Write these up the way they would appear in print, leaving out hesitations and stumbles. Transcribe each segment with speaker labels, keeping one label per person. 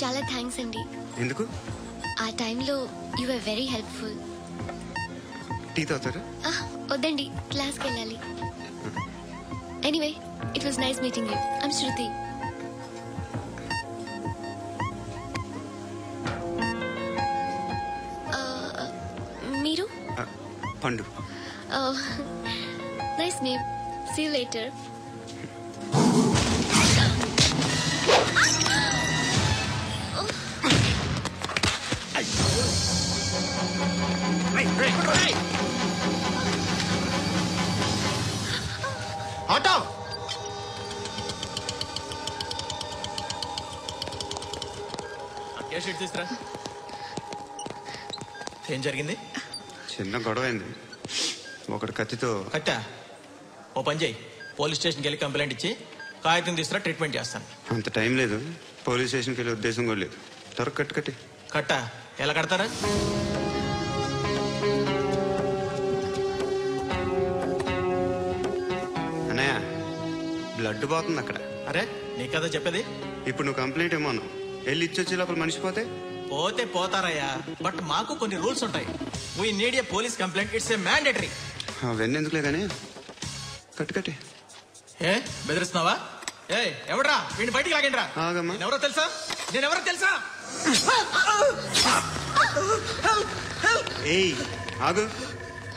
Speaker 1: చాలా థ్యాంక్స్ అండి.
Speaker 2: ఎందుకు?
Speaker 1: ఆ టైంలో you are very helpful.
Speaker 2: Tea తాగుతారా?
Speaker 1: వద్దండి, క్లాస్కి వెళ్ళాలి. Anyway, it was nice meeting you. I'm Shruti. మీరు?
Speaker 2: Pandu.
Speaker 1: Nice name. See you later.
Speaker 2: Auto
Speaker 3: తీసుకురా. ఏం జరిగింది?
Speaker 2: చిన్న గొడవ అయింది. ఒకటి కత్తితో.
Speaker 3: కట్టా? ఓ పని చేయి, పోలీస్ స్టేషన్కి వెళ్ళి కంప్లైంట్ ఇచ్చి కాగితం తీసుకురా, ట్రీట్మెంట్ చేస్తాను.
Speaker 2: అంత టైం లేదు. పోలీస్ స్టేషన్కి వెళ్ళే ఉద్దేశం కూడా లేదు. త్వరగా కట్టి.
Speaker 3: కట్టా? ఎలా కడతారా?
Speaker 2: అన్నయ్య, బ్లడ్ పోతుంది అక్కడ.
Speaker 3: అరే నీ కదా చెప్పేది.
Speaker 2: ఇప్పుడు నువ్వు కంప్లైంట్ ఏమో అన్నావు. వెళ్ళి ఇచ్చొచ్చి లోపల మనిషి పోతే
Speaker 3: పోతారయ్యా, బట్ మాకు కొన్ని రూల్స్ ఉంటాయి. We need a police complaint. It's a mandatory.
Speaker 2: అవన్నీ ఎందుకులే కానీ కట్టి.
Speaker 3: ఏ బెదిరిస్తున్నావా? ఏ ఎవడ్రా వీడిని బయటికి లాగండిరా.
Speaker 2: ఆగమ్మా.
Speaker 3: నేనెవరో తెలుసా?
Speaker 2: ఏయ్ ఆగు.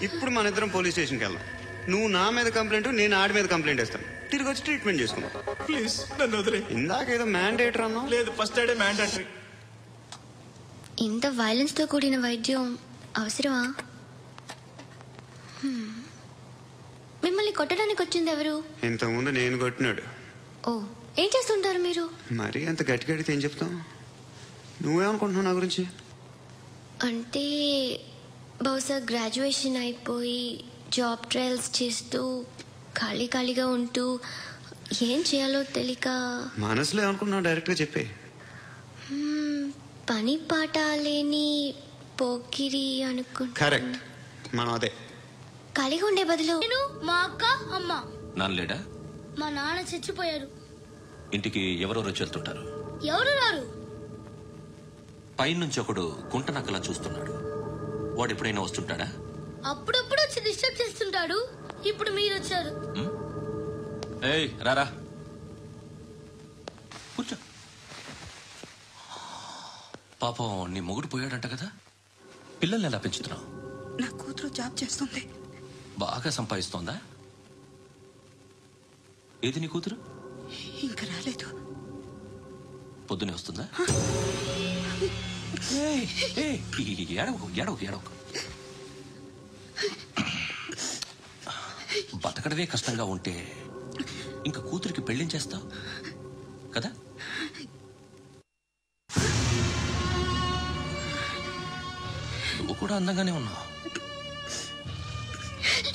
Speaker 2: ఇప్పుడు మన ఇద్దరం పోలీస్ స్టేషన్కి వెళ్దాం. నువ్వు నా మీద కంప్లైంట్, నేను ఆడి మీద కంప్లైంట్ వేస్తాను. తిరిగి వచ్చి ట్రీట్మెంట్ చేసుకున్నాం.
Speaker 3: ప్లీజ్ నన్ను వదిలే.
Speaker 2: ఇందాక ఏదో మ్యాండేటరీ అన్నావు.
Speaker 3: లేదు, ఫస్ట్ ఎయిడే మ్యాండేటరీ.
Speaker 1: ఇంత వైలెన్స్ తో కూడిన వైద్యం అవసరమా? మిమ్మల్ని కొట్టడానికి వచ్చింది ఎవరు?
Speaker 2: ఇంతకుముందు నేను కొట్టినాడు.
Speaker 1: ఓ, ఏం చేస్తుంటారు మీరు?
Speaker 2: మరి అంత గట్టి గడితే ఏం చెప్తాం? నువ్వేమనుకుంటున్నావు నా గురించి?
Speaker 1: అంటే బహుశా గ్రాడ్యుయేషన్ అయిపోయి జాబ్ ట్రయల్స్ చేస్తూ ఖాళీగా ఉంటూ ఏం చేయాలో తెలియక.
Speaker 2: మనసులో ఏమనుకుంటున్నావు డైరెక్ట్గా చెప్పే.
Speaker 1: పని పాట లేని పోకిరి అనుకుంటా.
Speaker 2: కరెక్ట్, మనం అదే.
Speaker 1: ఖాళీగా ఉండే బదులు
Speaker 4: నేను, మా అక్క, అమ్మ.
Speaker 5: నాన్న లేడా?
Speaker 4: మా నాన్న చచ్చిపోయారు.
Speaker 5: ఇంటికి ఎవరెవరో వెళ్తుంటారు.
Speaker 4: ఎవరు రారు.
Speaker 5: పైనుంచి ఒకడు గుంట నక్కలా చూస్తున్నాడు. వాడు ఎప్పుడైనా వస్తుంటాడా?
Speaker 4: అప్పుడప్పుడు వచ్చి డిస్టర్బ్ చేస్తుంటాడు. ఇప్పుడు మీరు వచ్చారు.
Speaker 5: ఏయ్ రారా, కూర్చో. పాపం నీ మొగుడు పోయాడంట కదా, పిల్లల్ని ఎలా పెంచుతున్నావు?
Speaker 6: నా కూతురు జాబ్ చేస్తుంది.
Speaker 5: బాగా సంపాదిస్తోందా? ఏది నీ కూతురు?
Speaker 6: ఇంకా రాలేదు.
Speaker 5: పొద్దునే వస్తుందా? ఏడవకు. బతకడమే కష్టంగా ఉంటే ఇంకా కూతురికి పెళ్లించేస్తావు కదా? నువ్వు కూడా అందంగానే ఉన్నావు.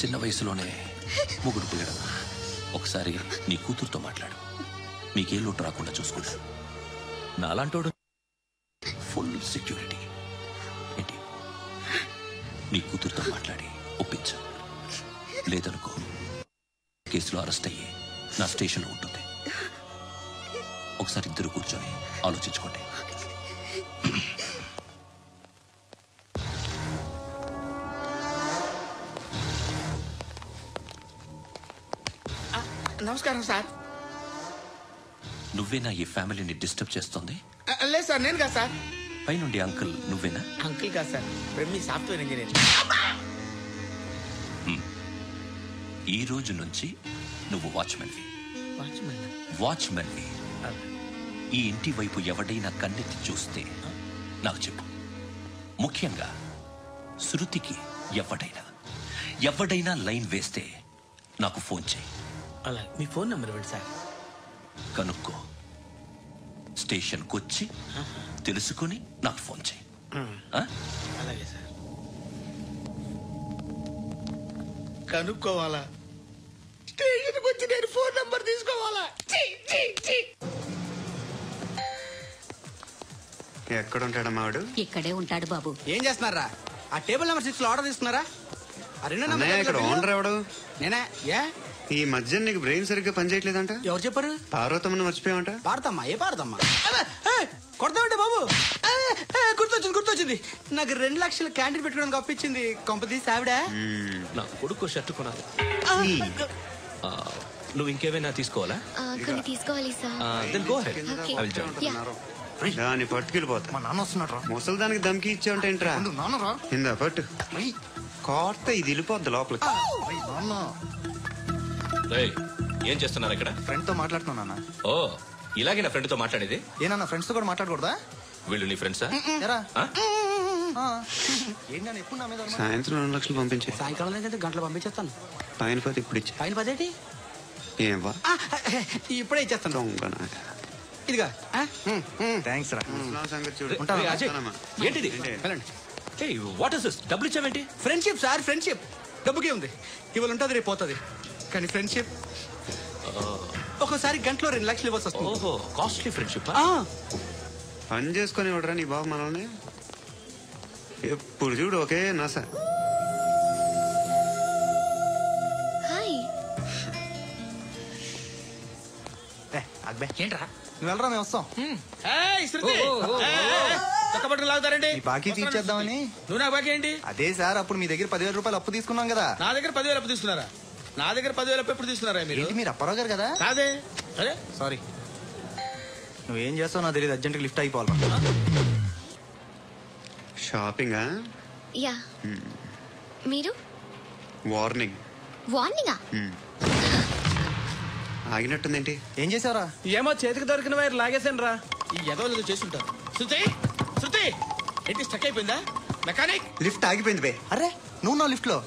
Speaker 5: చిన్న వయసులోనే మొగుడు పోయాడు. ఒకసారి నీ కూతురుతో మాట్లాడు. మీకే లోటు రాకుండా చూసుకుంటా. నాలాంటోడు ఫుల్ సెక్యూరిటీ. ఏంటి, నీ కూతురుతో మాట్లాడి ఒప్పించు. లేదనుకో కేసులో అరెస్ట్ అయ్యి నా స్టేషన్లో ఉంటుంది. ఒకసారి ఇద్దరు కూర్చొని ఆలోచించుకోండి.
Speaker 7: నమస్కారం సార్.
Speaker 5: నువ్వేనా ఈ ఫ్యామిలీని డిస్టర్బ్ చేస్తోంది?
Speaker 7: లేదు సార్, నేను కాదు సార్.
Speaker 5: పైనుండి అంకుల్ నువ్వేనా?
Speaker 7: అంకుల్ కాదు సార్, మీ సాఫ్ట్వేర్ ఇంజనీర్.
Speaker 5: ఈ రోజు నుంచి నువ్వు వాచ్మెన్వి. ఈ ఇంటి వైపు ఎవడైనా కన్నెత్తి చూస్తే నాకు చెప్పు. ముఖ్యంగా శృతికి ఎవడైనా లైన్ వేస్తే నాకు ఫోన్ చేయి.
Speaker 7: అలా మీ ఫోన్ నెంబర్ ఇవ్వండి సార్.
Speaker 5: కనుక్కో, స్టేషన్కి వచ్చి తెలుసుకుని నాకు ఫోన్ చేయి.
Speaker 7: అలాగే సార్. కనుక్కోవాలా? స్టేషన్కి వచ్చి నేను ఫోన్ నెంబర్ తీసుకోవాలా?
Speaker 2: ఎక్కడ ఉంటాడమ్మా వాడు?
Speaker 6: ఇక్కడే ఉంటాడు బాబు.
Speaker 7: ఏం చేస్తున్నారా? ఆ టేబుల్ నెంబర్ 6 లో ఆర్డర్ తీసుకున్నారా?
Speaker 2: ఇక్కడ ఓనర్ ఎవడు?
Speaker 7: నేనే. ఏ
Speaker 2: ఈ మధ్య నీకు బ్రెయిన్ సరిగ్గా పనిచేయట్లేదంట.
Speaker 7: ఎవరు చెప్పారు?
Speaker 2: పార్వతమ్మను మర్చిపోయామంట.
Speaker 7: పాడతామ్మా? ఏ పాడతామ్మా? కొడతామంటే వచ్చింది. నాకు 2 లక్షలు క్యాంటీన్ పెట్టుకోవడానికి అప్పించింది. కొంపదీసి ఆవిడ.
Speaker 5: నా కొడుకు షర్ట్ కొనాలి. నువ్వు ఇంకేమైనా తీసుకోవాలా?
Speaker 1: కొన్ని తీసుకోవాలి sir.
Speaker 5: Then go ahead.
Speaker 1: Okay.
Speaker 5: I will join.
Speaker 2: దాన్ని పట్టుకెళ్ళిపోతా.
Speaker 7: మా నాన్న వస్తున్నాడు రా.
Speaker 2: ముసలి దానికి దమ్కి ఇచ్చావుంటేంట్రా?
Speaker 7: నాన్న రా.
Speaker 2: ఇందా పట్టు. కోర్త ఇది వెళ్ళిపోద్ది లోపలికి.
Speaker 7: నాన్న
Speaker 5: రేయ్, ఏం చేస్తున్నారు ఇక్కడ?
Speaker 7: ఫ్రెండ్ తో మాట్లాడుతున్నా నాన్న.
Speaker 5: ఓ, ఇలాగే నా ఫ్రెండ్ తో మాట్లాడేది?
Speaker 7: ఏనా ఫ్రెండ్స్ తో కూడా మాట్లాడకూడదా?
Speaker 5: వీళ్ళు నీ ఫ్రెండ్సా?
Speaker 7: ఎరా ఏంటన్నా ఎప్పుడు నా మీద
Speaker 2: సాయంత్రం 2 లక్షలు పంపించే.
Speaker 7: సాయంకాలం దగ్గర గంటలు పంపించేస్తాను.
Speaker 2: పైన పది ఇప్పుడు ఇచ్చే.
Speaker 7: పైన 10
Speaker 2: ఏం వా
Speaker 7: ఇప్పుడే ఇచ్చేస్తాను.
Speaker 2: దొంగనా.
Speaker 7: ఇదిగా థ్యాంక్స్ రా.
Speaker 2: ముసలాం సంగతి చూడు.
Speaker 7: ఉంటాను.
Speaker 5: రేయ్, అజయ్,
Speaker 2: ఉంటానమ్మా.
Speaker 5: ఏంటిది?
Speaker 2: ఏంటి?
Speaker 7: వెళ్ళండి.
Speaker 5: ఏయ్, వాట్ ఇస్ దిస్? డబ్బులు ఇచ్చావేంటి?
Speaker 7: ఫ్రెండ్షిప్ సార్, ఫ్రెండ్షిప్ డబ్బుకే ఉంది. ఇవాళ ఉంటుంది, రేపు పోతుంది. కానీ ఫ్రెండ్షిప్ ఒక్కోసారి గంటలో 2 లక్షలు ఇవ్వాల్సి వస్తుంది.
Speaker 5: ఓహో, కాస్ట్లీ ఫ్రెండ్షిప్.
Speaker 2: పని చేసుకొని ఇవ్వడరా నీ బాబు మనల్ని? ఎప్పుడు చూడు ఒకే నస.
Speaker 1: హాయ్.
Speaker 7: అగ్బే
Speaker 3: ఏంట్రా?
Speaker 7: నువ్వు వెళ్ళరా, మేము వస్తాం.
Speaker 3: చక్కబట్టలు లాగుతారండి.
Speaker 7: ఈ బాకీ తీర్చేద్దామని.
Speaker 3: నువ్వు నాకు బాకీ ఏంటి?
Speaker 7: అదే సార్, అప్పుడు మీ దగ్గర 10,000 రూపాయలు అప్పు తీసుకున్నాం కదా.
Speaker 3: నా దగ్గర 10,000 అప్పు తీసుకున్నారా? నా దగ్గర 10,000 అప్పు ఎప్పుడు తీసుకున్నారా మీరు?
Speaker 7: ఏంటి మీరు అప్పారావు గారు కదా?
Speaker 3: కాదే. అరే
Speaker 7: సారీ. నువ్వేం చేస్తావు నాకు తెలియదు. అర్జెంట్గా లిఫ్ట్ అయిపోవాలి.
Speaker 2: షాపింగా?
Speaker 1: యా. మీరు?
Speaker 2: వార్నింగ్.
Speaker 1: వార్నింగా?
Speaker 2: ఆగినట్టుందేంటి?
Speaker 7: ఏం చేసావురా?
Speaker 3: ఏమో చేతికి దొరికిన వైర్ లాగేసాను రా. ఈ ఎదవలు చేస్తుంటారు. శృతి, శృతి, ఏంటి స్టక్ అయిపోయిందా? మెకానిక్.
Speaker 2: లిఫ్ట్ ఆగిపోయింది బే.
Speaker 7: అరే నువ్వు నా లిఫ్ట్ లో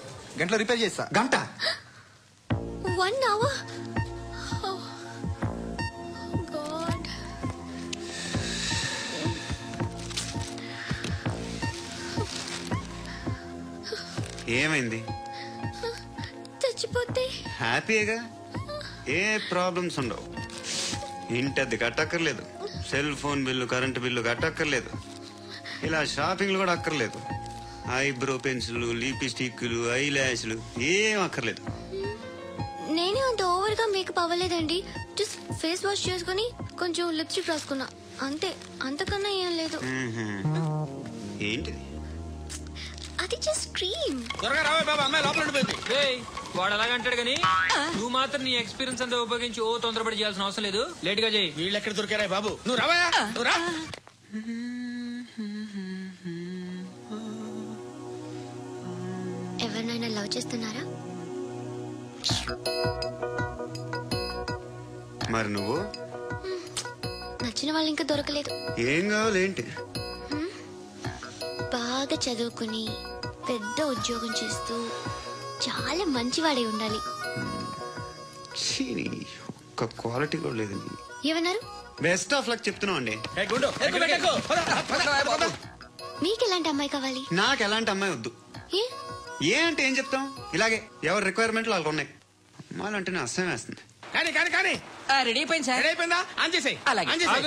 Speaker 7: గంటలో రిపేర్ చేస్తా.
Speaker 2: గంట?
Speaker 1: 1 hour? Oh, God.
Speaker 2: ఏమైంది?
Speaker 1: చచ్చిపోతే?
Speaker 2: హ్యాపీగా, ఏ ప్రాబ్లమ్స్ ఉండవు. ఇంటి అద్దె కట్టక్కర్లేదు, cell phone bill, current bill కట్టక్కర్లేదు, ఇలా షాపింగ్లు కూడా అక్కర్లేదు. ఐబ్రో పెన్సిల్, లిప్స్టిక్లు, ఐ ల్యాష్లు ఏం అక్కర్లేదు.
Speaker 1: నేనే అంత ఓవర్ గా మేకప్ అవ్వలేదండి. జస్ట్ ఫేస్ వాష్ చేసుకుని కొంచెం లిప్స్టిక్ రాసుకున్నా అంతే. అంతకన్నా ఏం లేదు.
Speaker 2: ఏంటిది?
Speaker 1: అది జస్ట్ క్రీమ్.
Speaker 3: త్వరగా రావే బాబా, అమ్మాయి లోపల ఉండిపోయింది.
Speaker 8: వాడు అలాగంటాడు కానీ నువ్వు మాత్రం నీ ఎక్స్పీరియన్స్ అంతా ఉపయోగించి తొందరపడి చేయాల్సిన అవసరం లేదు. లేట్ గా చేయి.
Speaker 3: వీళ్ళు ఎక్కడ దొరికారా బాబు? నువ్వు రావయా, నువ్వు రా.
Speaker 1: ఎవరినైనా లవ్ చేస్తున్నారా?
Speaker 2: మరి నువ్వు?
Speaker 1: నచ్చిన వాళ్ళు ఇంకా దొరకలేదు.
Speaker 2: ఏం కావాలి ఏంటి?
Speaker 1: బాగా చదువుకుని పెద్ద ఉద్యోగం చేస్తూ చాలా మంచివాడే ఉండాలి.
Speaker 2: ఒక్క క్వాలిటీ కూడా లేదు.
Speaker 1: ఏమన్నారు?
Speaker 2: బెస్ట్ ఆఫ్ లక్ చెప్తున్నావు అండి.
Speaker 1: మీకు ఎలాంటి అమ్మాయి కావాలి?
Speaker 2: నాకు ఎలాంటి అమ్మాయి వద్దు.
Speaker 1: ఏ
Speaker 2: ఏ అంటే ఏం చెప్తాం, ఇలాగే ఎవరి రిక్వైర్మెంట్లు వాళ్ళకు ఉన్నాయి. అమ్మాయిలు అంటేనే అసహ్యం వేస్తుంది.
Speaker 3: కానీ కానీ కానీ
Speaker 8: రెడీ అయిపోయింది సార్.
Speaker 3: రెడీ అయిపోయిందా? ఆన్ చేసేయ్. ఆన్ చేసేయ్.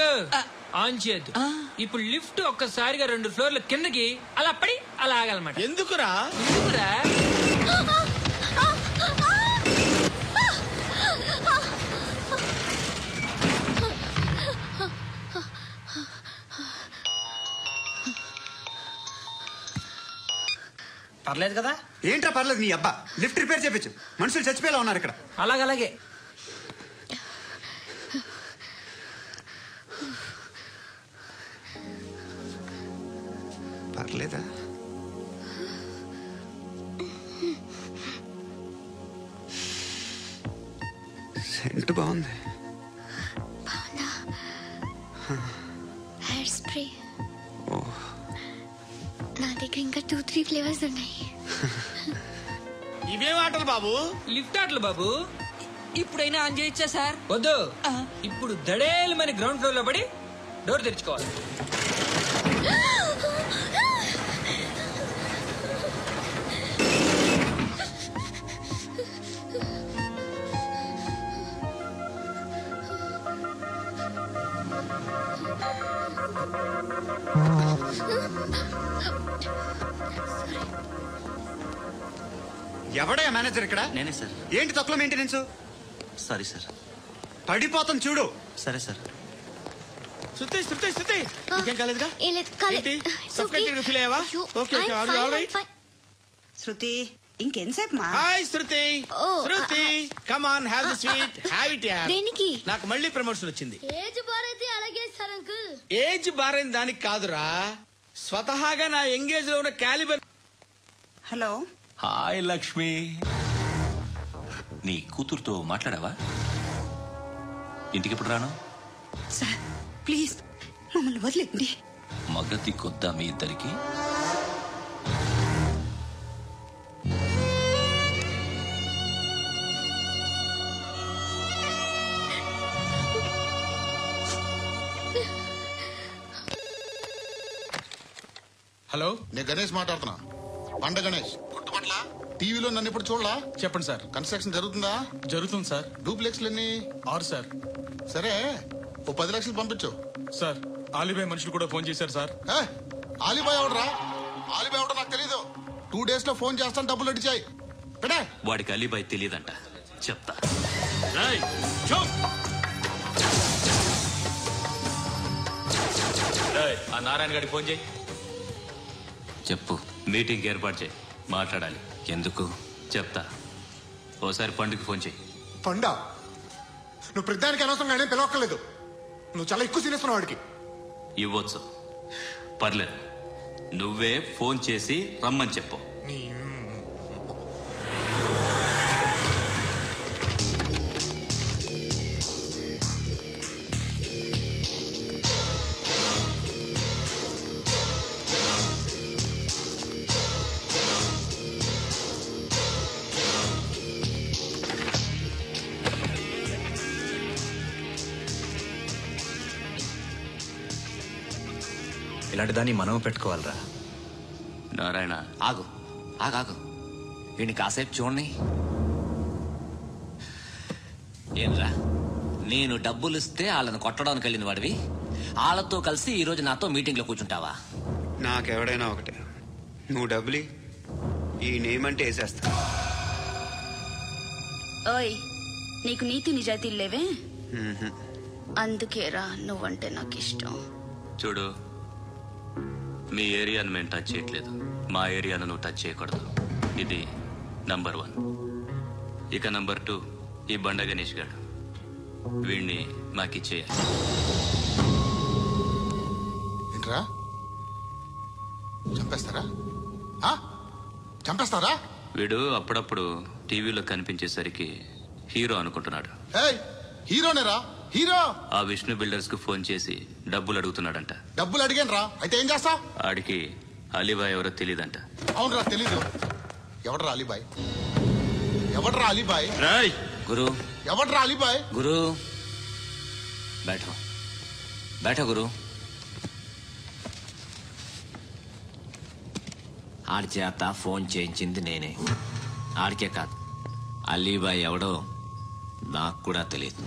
Speaker 8: ఆన్ చేయద్దు. ఇప్పుడు లిఫ్ట్ ఒక్కసారిగా 2 ఫ్లోర్ల కిందకి అలా పడి అలా ఆగాలన్నమాట.
Speaker 3: ఎందుకురా?
Speaker 8: ఎందుకురా?
Speaker 3: పర్లేదు కదా?
Speaker 2: ఏంట్రా పర్లేదు, నీ అబ్బా లిఫ్ట్ రిపేర్ చేయించు. మనుషులు చచ్చిపోయేలా ఉన్నారు ఇక్కడ.
Speaker 8: అలాగే
Speaker 2: పర్లేదా? సెంట్ బాగుంది.
Speaker 1: Hair spray. నా దగ్గర ఇంకా 2-3 ఫ్లేవర్స్ ఉన్నాయి.
Speaker 3: ఇవేం ఆటలు బాబు?
Speaker 8: లిఫ్ట్ ఆటలు బాబు. ఇప్పుడైనా ఆన్ చేయొచ్చా సార్? వద్దు. ఇప్పుడు దడేలమని గ్రౌండ్ ఫ్లోర్ లో పడి డోర్ తెరుచుకోవాలి.
Speaker 2: ఎవడయ్యా మేనేజర్ ఇక్కడ?
Speaker 9: నేనే సార్.
Speaker 2: ఏంటి తక్కువ మెయింటెనెన్స్?
Speaker 9: Sorry sir.
Speaker 2: పడిపోతాం చూడు.
Speaker 9: సరే సార్.
Speaker 3: శృతి శృతి శృతి ఇంకేం కాలేదుగా?
Speaker 1: ఏం లేదు, కాలేదు.
Speaker 3: ఏంటి?
Speaker 1: It's
Speaker 3: Suffocated
Speaker 1: okay.
Speaker 3: feel అయ్యావా?
Speaker 1: అయ్యో,
Speaker 3: Okay, okay.
Speaker 1: I'm
Speaker 3: Are you
Speaker 1: fine,
Speaker 3: all
Speaker 1: I'm
Speaker 3: right?
Speaker 1: fine.
Speaker 6: శృతి ఇంకెంతసేపు మా
Speaker 3: hi Shruti.
Speaker 1: Oh,
Speaker 3: Shruti come on have the sweet have it yeah.
Speaker 1: దేనికి?
Speaker 3: నాకు మళ్ళీ ప్రమోషన్ వచ్చింది.
Speaker 4: ఏజ్ బారైతే అలాగే సార్ అంకుల్.
Speaker 3: ఏజ్ బారైన దానికి కాదురా, స్వతహాగా నా ఎంగేజ్ లో ఉన్న క్యాలిబర్.
Speaker 6: హలో
Speaker 5: హాయ్ లక్ష్మి, నీ కూతురుతో మాట్లాడావా? ఇంటికి ఎప్పుడు రాను?
Speaker 6: సార్ ప్లీజ్ మమ్మల్ని వదిలేండి.
Speaker 5: మగతి కొద్దా మీ ఇద్దరికి?
Speaker 3: హలో,
Speaker 9: నేను గణేష్ మాట్లాడుతున్నా. బండ గణేష్ గుర్తుపట్ల టీవీలో నన్ను ఇప్పుడు చూడలా?
Speaker 3: చెప్పండి సార్.
Speaker 9: కన్స్ట్రక్షన్ జరుగుతుందా?
Speaker 3: జరుగుతుంది సార్.
Speaker 9: డూప్లెక్స్లు ఎన్ని?
Speaker 3: 6 సార్.
Speaker 9: సరే ఓ 10 లక్షలు పంపించు.
Speaker 3: సార్ ఆలిబాయ్ మనుషులు కూడా ఫోన్ చేశారు సార్.
Speaker 9: ఆలిబాయ్ ఎవడరా? ఆలిబాయ్ ఎవడో నాకు తెలీదు. 2 days లో ఫోన్ చేస్తాను, డబ్బులు అడిచాయి. పెడే.
Speaker 5: వాడికి అలీబాయ్ తెలియదంట, చెప్తా. ఆ నారాయణ గారికి ఫోన్ చేయి. చెప్పు, మీటింగ్ ఏర్పాటు చేయి, మాట్లాడాలి. ఎందుకు చెప్తా. ఓసారి పండుగ ఫోన్ చేయి.
Speaker 10: పండా, నువ్వు ప్రతిదానికి అనవసరంగానే పిలవక్కర్లేదు. నువ్వు చాలా ఎక్కువ తినేస్తున్నావు వాడికి.
Speaker 5: ఇవ్వచ్చు, పర్లేదు. నువ్వే ఫోన్ చేసి రమ్మని చెప్పు.
Speaker 11: ఇలాంటి దాన్ని మనం పెట్టుకోవాలరా.
Speaker 5: నారాయణ,
Speaker 12: ఆగు ఆగాగు, వీడిని కాసేపు చూడండి. ఏంరా, నేను డబ్బులు ఇస్తే వాళ్ళని కొట్టడానికి వెళ్ళిన వాడివి, వాళ్ళతో కలిసి ఈ రోజు నాతో మీటింగ్ లో కూర్చుంటావా?
Speaker 2: నాకెవడైనా ఒకటే, నువ్వు డబ్బులి, ఈ నేమ్ అంటే వేసేస్తా.
Speaker 13: ఓయ్, నీకు నీతి నిజాయితీలు లేవే, అందుకేరా నువ్వంటే నాకు ఇష్టం.
Speaker 5: చూడు, మీ ఏరియాను మేము టచ్ చేయట్లేదు, మా ఏరియాను నువ్వు టచ్ చేయకూడదు. ఇది నంబర్ 1. ఇక నంబర్ 2, ఈ బండ గణేష్ గారు, వీడిని మాకిచ్చేయాలి.
Speaker 9: ఏంట్రా, చంపేస్తారా? చంపేస్తారా?
Speaker 5: వీడు అప్పుడప్పుడు టీవీలో కనిపించేసరికి హీరో అనుకుంటున్నాడు.
Speaker 9: హీరోనేరా, హీరో.
Speaker 5: ఆ విష్ణు బిల్డర్స్ కు ఫోన్ చేసి డబ్బులు అడుగుతున్నాడంట.
Speaker 9: డబ్బులు అడిగాను రా, అయితే ఏం చేస్తా?
Speaker 5: ఆడికి అలీబాయ్ ఎవరో తెలీదంట.
Speaker 9: అవునరా, తెలీదు. ఎవడరా అలీబాయ్? ఎవడరా అలీబాయ్?
Speaker 12: గురు,
Speaker 9: ఎవడరా అలీబాయ్?
Speaker 12: గురు బైఠో, బైఠో గురు. ఆడి చేత ఫోన్ చేయించింది నేనే. ఆడికే కాదు, అలీబాయ్ ఎవడో నాకు కూడా తెలియదు.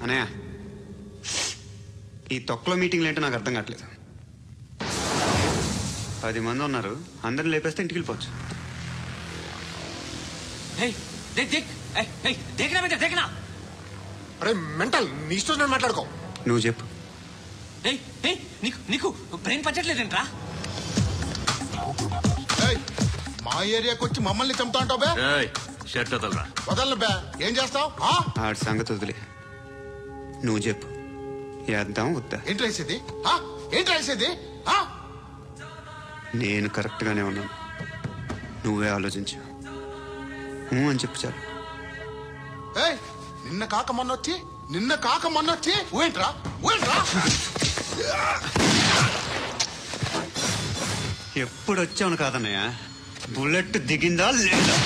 Speaker 2: అనయ్య, ఈ తొక్కలో మీటింగ్లు ఏంటో నాకు అర్థం కావట్లేదు. 10 మంది ఉన్నారు, అందరిని లేపేస్తే ఇంటికి వెళ్ళిపోవచ్చు.
Speaker 10: అరే మెంటల్, నీ ఇష్టం నేను మాట్లాడుకో.
Speaker 2: నువ్వు చెప్పు.
Speaker 12: నీకు బ్రెయిన్ పచ్చట్లేదంట్రా?
Speaker 9: మా ఏరియాకి వచ్చి మమ్మల్ని చంపుతా అంటావు బే?
Speaker 5: షర్ట్ వదలరా.
Speaker 9: వదలను బే. ఏం చేస్తావు?
Speaker 2: ఆడి సంగతి వదిలే, నువ్వు చెప్పు, వేద్దాం వద్దా?
Speaker 9: ఏంటి రాసేది? ఏంటి రాసేది?
Speaker 2: నేను కరెక్ట్ గానే ఉన్నాను, నువ్వే ఆలోచించు. అని చెప్పు చాలు.
Speaker 9: నిన్న కాక మొన్నొచ్చి ఊయంట్రా.
Speaker 2: ఎప్పుడు వచ్చావును కాదన్నయ్య, బుల్లెట్ దిగిందా లేదా?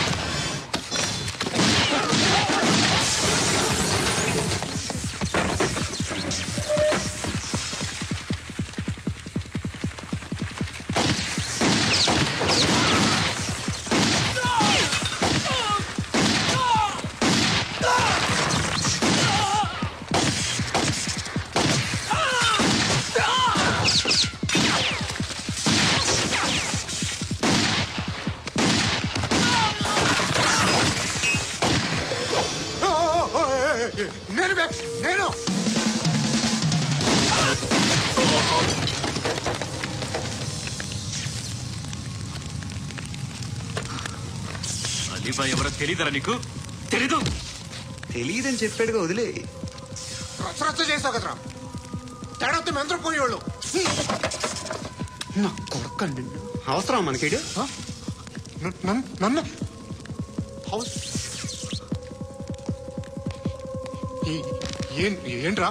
Speaker 10: నేను
Speaker 11: అలీబాయ్ ఎవరో తెలీదరా నీకు? తెలీదు.
Speaker 2: తెలియదని చెప్పాడుగా, వదిలే.
Speaker 10: రచ్చ చేసావు కదరా, తేడా వస్తే మెంతరం పోయేవాళ్ళు.
Speaker 2: నా కొడుకండి, అవసరం మనకి.
Speaker 10: నన్ను ఏంట్రా